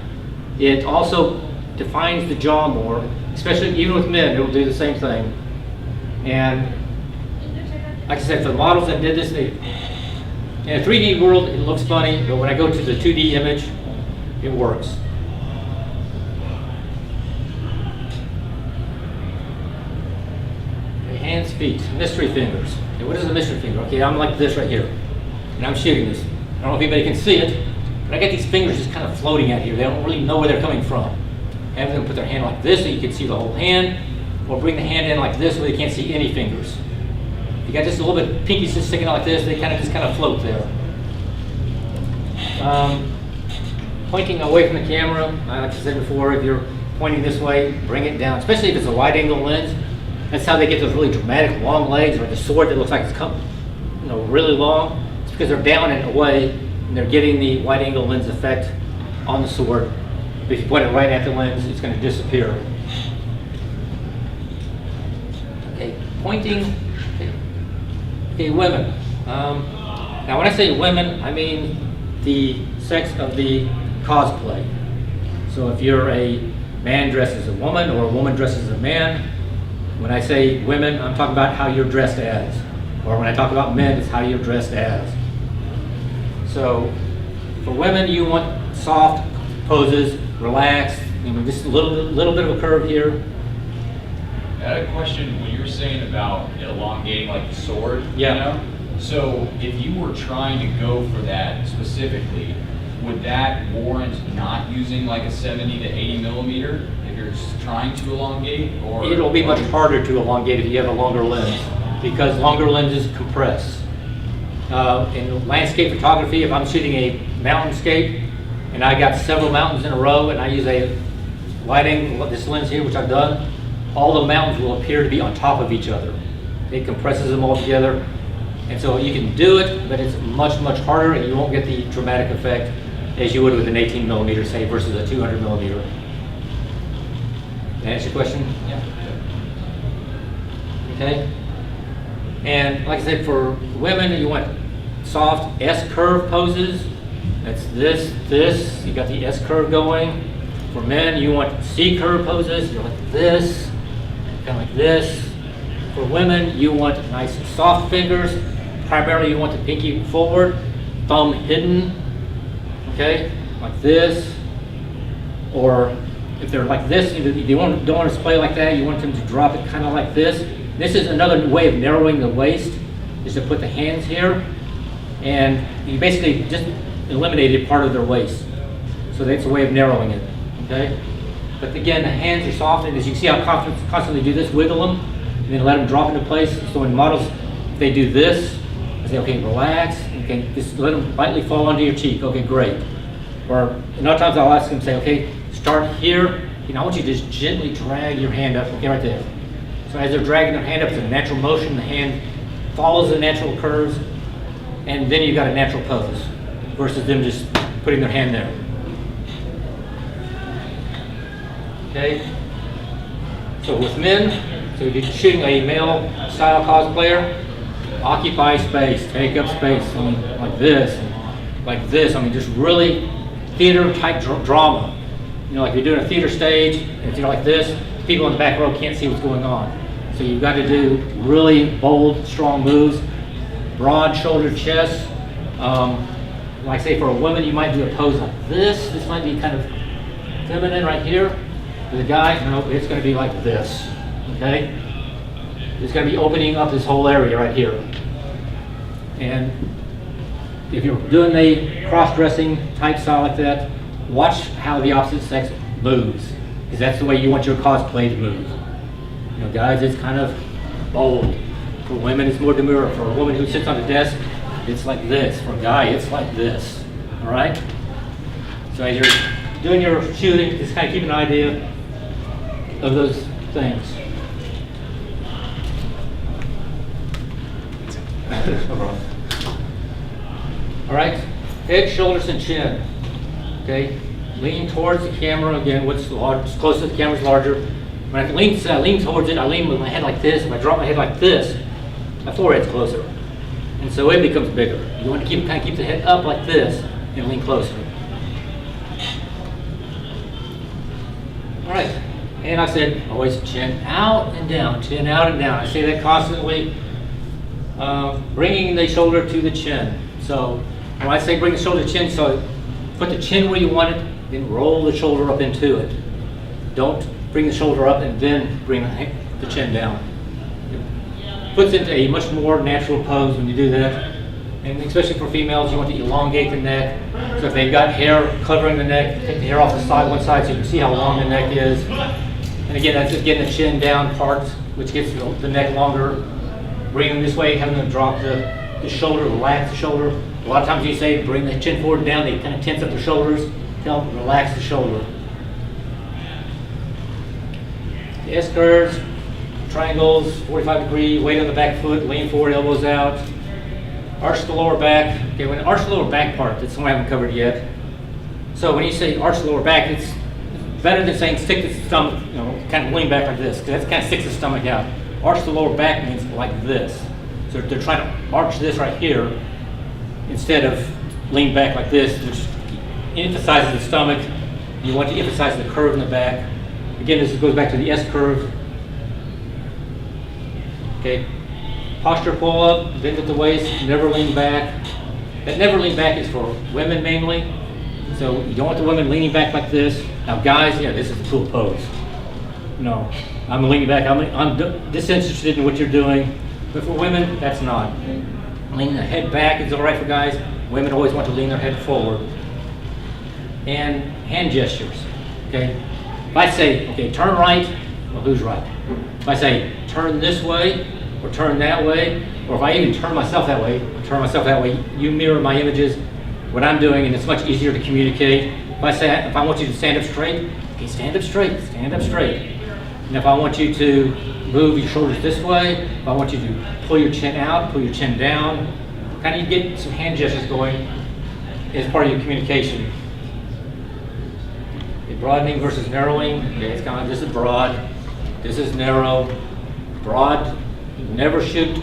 It also defines the jaw more, especially even with men, it will do the same thing. And like I said, for the models that did this, in a 3D world, it looks funny, but when I go to the 2D image, it works. Okay, hands, feet, mystery fingers. Okay, what is a mystery finger? Okay, I'm like this right here, and I'm shooting this. I don't know if anybody can see it, but I got these fingers just kind of floating out here. They don't really know where they're coming from. Have them put their hand like this so you can see the whole hand, or bring the hand in like this so they can't see any fingers. You got just a little bit pinkies just sticking out like this, they just kind of float there. Pointing away from the camera, like I said before, if you're pointing this way, bring it down, especially if it's a wide angle lens. That's how they get those really dramatic long legs, or the sword that looks like it's really long. It's because they're down and away, and they're getting the wide angle lens effect on the sword. But if you point it right at the lens, it's going to disappear. Okay, pointing. Okay, women. Now when I say women, I mean the sex of the cosplay. So if you're a man dressed as a woman or a woman dressed as a man, when I say women, I'm talking about how you're dressed as. Or when I talk about men, it's how you're dressed as. So for women, you want soft poses, relaxed, just a little bit of a curve here. I had a question when you were saying about elongating like the sword. Yeah. You know? So if you were trying to go for that specifically, would that warrant not using like a 70 to 80 millimeter if you're trying to elongate? Or It'll be much harder to elongate if you have a longer lens, because longer lenses compress. In landscape photography, if I'm shooting a mountainscape and I got several mountains in a row and I use a wide angle, this lens here, which I've done, all the mountains will appear to be on top of each other. It compresses them all together. And so you can do it, but it's much, much harder, and you won't get the dramatic effect as you would with an 18 millimeter, say, versus a 200 millimeter. That answer your question? Yeah. Okay. And like I said, for women, you want soft S-curve poses. That's this. You got the S-curve going. For men, you want C-curve poses. You're like this, kind of like this. For women, you want nice soft fingers. Primarily, you want the pinky forward, thumb hidden. Okay, like this. Or if they're like this, you don't want to display like that. You want them to drop it kind of like this. This is another way of narrowing the waist, is to put the hands here, and you basically just eliminated part of their waist. So that's a way of narrowing it, okay? But again, the hands are soft, and as you see, I'll constantly do this, wiggle them, and then let them drop into place. So in models, if they do this, I say, okay, relax, okay, just let them lightly fall onto your cheek, okay, great. Or another times I'll ask them, say, okay, start here, I want you to just gently drag your hand up, okay, right there. So as they're dragging their hand up, it's a natural motion, the hand follows the natural curves, and then you've got a natural pose, versus them just putting their hand there. Okay? So with men, so if you're shooting a male style cosplayer, occupy space, take up space, like this, just really theater type drama. Like you're doing a theater stage, and if you're like this, people in the back row can't see what's going on. So you've got to do really bold, strong moves, broad shoulder chest. Like say for a woman, you might do a pose like this. This might be kind of feminine right here. For the guy, no, it's going to be like this, okay? It's going to be opening up this whole area right here. And if you're doing a cross-dressing type style like that, watch how the opposite sex moves, because that's the way you want your cosplay to move. Guys, it's kind of bold. For women, it's more demure. For a woman who sits on a desk, it's like this. For a guy, it's like this. All right? So as you're doing your shooting, just kind of keep an idea of those things. All right? Head, shoulders, and chin. Okay? Lean towards the camera. Again, what's close to the camera is larger. When I lean towards it, I lean with my head like this. If I drop my head like this, my forehead's closer. And so it becomes bigger. You want to kind of keep the head up like this and lean closer. All right. And I said, always chin out and down, chin out and down. I say that constantly. Bringing the shoulder to the chin. So when I say bring the shoulder to the chin, so put the chin where you want it, then roll the shoulder up into it. Don't bring the shoulder up and then bring the chin down. It puts into a much more natural pose when you do that. And especially for females, you want to elongate the neck. So if they've got hair covering the neck, take the hair off the side, one side, so you can see how long the neck is. And again, that's just getting the chin down part, which gets the neck longer. Bring them this way, having them drop the shoulder, relax the shoulder. A lot of times you say bring the chin forward and down, they kind of tense up their shoulders. Tell them relax the shoulder. The S-curves, triangles, 45-degree, weight on the back foot, lean forward, elbows out. Arch the lower back. Okay, when arch the lower back part, that's something I haven't covered yet. So when you say arch the lower back, it's better than saying stick the stomach, kind of lean back like this, because that kind of sticks the stomach out. Arch the lower back means like this. So they're trying to arch this right here instead of lean back like this, which emphasizes the stomach. You want to emphasize the curve in the back. Again, this goes back to the S curve. Okay, posture pull up, bend at the waist, never lean back. That never lean back is for women mainly. So you don't want the women leaning back like this. Now guys, yeah, this is a cool pose. No, I'm leaning back, I'm disinterested in what you're doing. But for women, that's not. Leaning the head back is all right for guys. Women always want to lean their head forward. And hand gestures, okay? If I say, okay, turn right, well, who's right? If I say, turn this way, or turn that way, or if I even turn myself that way, or turn myself that way, you mirror my images, what I'm doing, and it's much easier to communicate. If I want you to stand up straight, okay, stand up straight, stand up straight. And if I want you to move your shoulders this way, if I want you to pull your chin out, pull your chin down, kind of get some hand gestures going as part of your communication. Okay, broadening versus narrowing, okay, it's kind of, this is broad, this is narrow. Broad, never shoot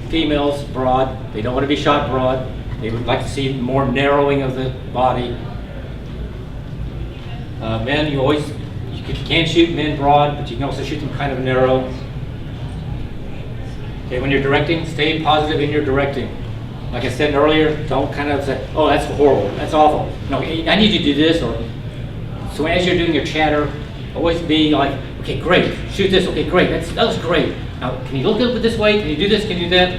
females broad. They don't want to be shot broad. They would like to see more narrowing of the body. Men, you can shoot men broad, but you can also shoot them kind of narrow. Okay, when you're directing, stay positive in your directing. Like I said earlier, don't kind of say, oh, that's horrible, that's awful. No, I need you to do this. Or so as you're doing your chatter, always be like, okay, great, shoot this, okay, great, that was great. Now, can you look at it this way? Can you do this, can you do that?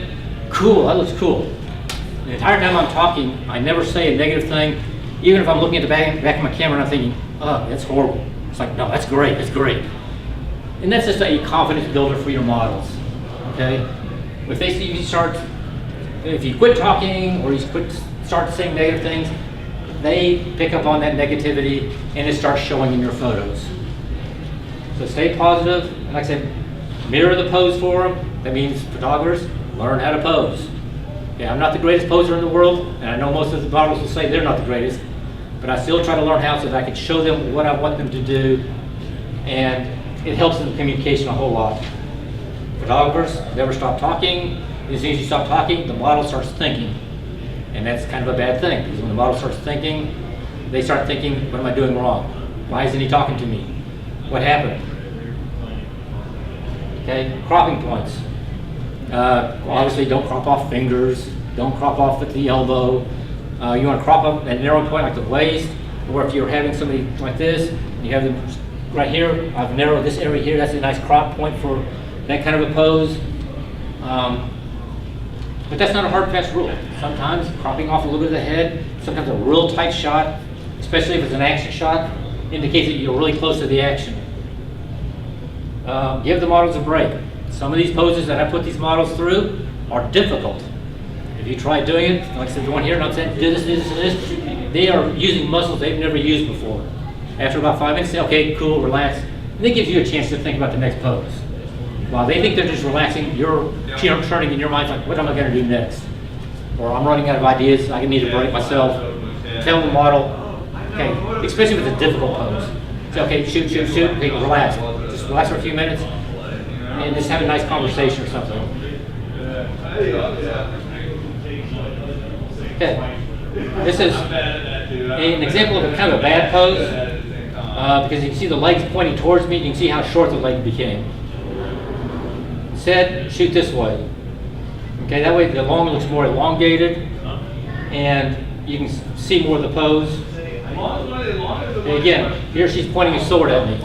Cool, that looks cool. The entire time I'm talking, I never say a negative thing. Even if I'm looking at the back of my camera and I'm thinking, oh, that's horrible. It's like, no, that's great, that's great. And that's just a confidence builder for your models, okay? If they see you if you quit talking or you start saying negative things, they pick up on that negativity and it starts showing in your photos. So stay positive, and like I said, mirror the pose for them. That means photographers, learn how to pose. Okay, I'm not the greatest poser in the world, and I know most of the models will say they're not the greatest, but I still try to learn how so that I can show them what I want them to do, and it helps in the communication a whole lot. Photographers, never stop talking. As soon as you stop talking, the model starts thinking. And that's kind of a bad thing, because when the model starts thinking, they start thinking, what am I doing wrong? Why isn't he talking to me? What happened? Okay, cropping points. Obviously don't crop off fingers, don't crop off at the elbow. You want to crop up at a narrow point like the waist, or if you're having somebody like this, you have them right here, I've narrowed this area here, that's a nice crop point for that kind of a pose. But that's not a hard fast rule. Sometimes cropping off a little bit of the head, sometimes a real tight shot, especially if it's an action shot, indicates that you're really close to the action. Give the models a break. Some of these poses that I put these models through are difficult. If you try doing it, like I said, the one here, and I'm saying, do this, do this, and this, they are using muscles they've never used before. After about 5 minutes, say, okay, cool, relax. And it gives you a chance to think about the next pose. While they think they're just relaxing, you're churning in your mind, like, what am I going to do next? Or I'm running out of ideas, I need a break myself. Tell the model, okay, especially with a difficult pose. Say, okay, shoot, shoot, shoot, okay, relax. Just relax for a few minutes and just have a nice conversation or something. Okay, this is an example of a kind of a bad pose because you can see the legs pointing towards me, you can see how short the leg became. Said, shoot this way. Okay, that way the long looks more elongated and you can see more of the pose. And again, here she's pointing a sword at me.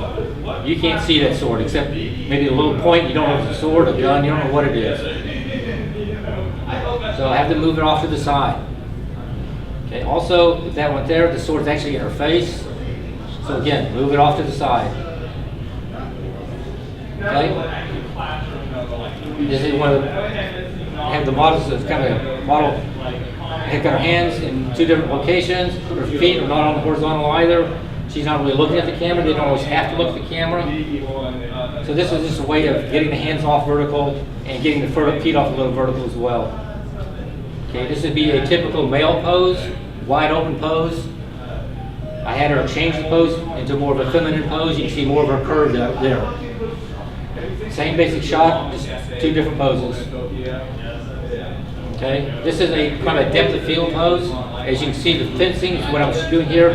You can't see that sword except maybe a little point. You don't know if it's a sword, a gun, you don't know what it is. So I have to move it off to the side. Okay, also, if that went there, the sword's actually in her face. So again, move it off to the side. Okay? This is one of the, I have the models that's kind of model, have got her hands in two different locations, her feet are not on the horizontal either. She's not really looking at the camera, they don't always have to look at the camera. So this is just a way of getting the hands off vertical and getting the feet off a little vertical as well. Okay, this would be a typical male pose, wide open pose. I had her change the pose into more of a feminine pose. You can see more of her curve there. Same basic shot, just two different poses. Okay, this is a kind of a depth of field pose. As you can see, the fencing is what I was doing here,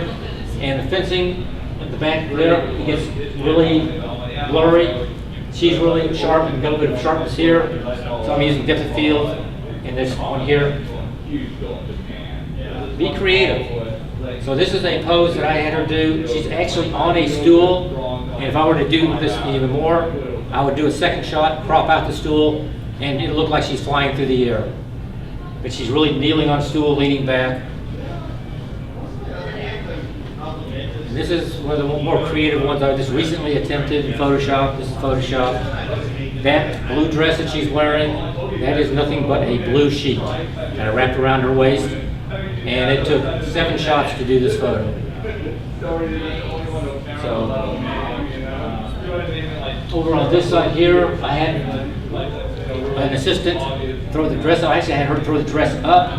and the fencing at the back there it gets really blurry. She's really sharp and got a little bit of sharpness here, so I'm using depth of field in this one here. Be creative. So this is a pose that I had her do. She's actually on a stool, and if I were to do this even more, I would do a second shot, crop out the stool, and it looked like she's flying through the air. But she's really kneeling on a stool, leaning back. And this is one of the more creative ones I just recently attempted in Photoshop. This is Photoshop. That blue dress that she's wearing, that is nothing but a blue sheet, kind of wrapped around her waist. And it took 7 shots to do this photo. So, over on this side here, I had an assistant throw the dress up. Actually, I had her throw the dress up.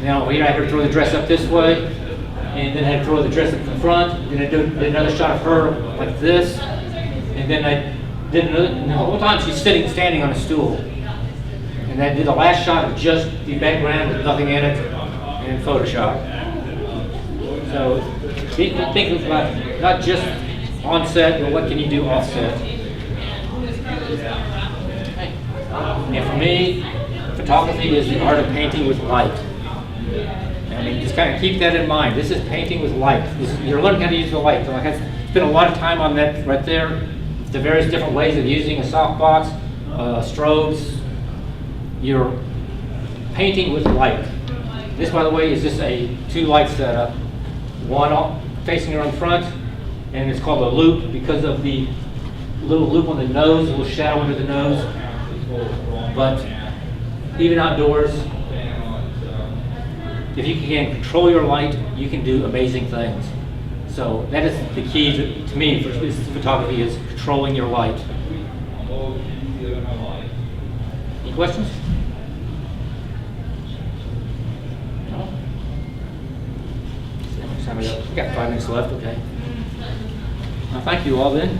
Now here, I had her throw the dress up this way, and then I had her throw the dress up in front. Then I did another shot of her like this, and then I did another. And the whole time she's standing on a stool. And I did the last shot of just the background with nothing in it. In Photoshop. So think about not just on set, but what can you do off set. And for me, photography is the art of painting with light. I mean, just kind of keep that in mind. This is painting with light. You're learning how to use the light. So I have spent a lot of time on that right there. The various different ways of using a softbox, strobes. You're painting with light. This, by the way, is just a 2 light setup. One facing her in front, and it's called a loop because of the little loop on the nose, a little shadow under the nose. But even outdoors, if you can control your light, you can do amazing things. So that is the key to me for this photography, is controlling your light. Any questions? We got 5 minutes left, okay. Well, thank you all then.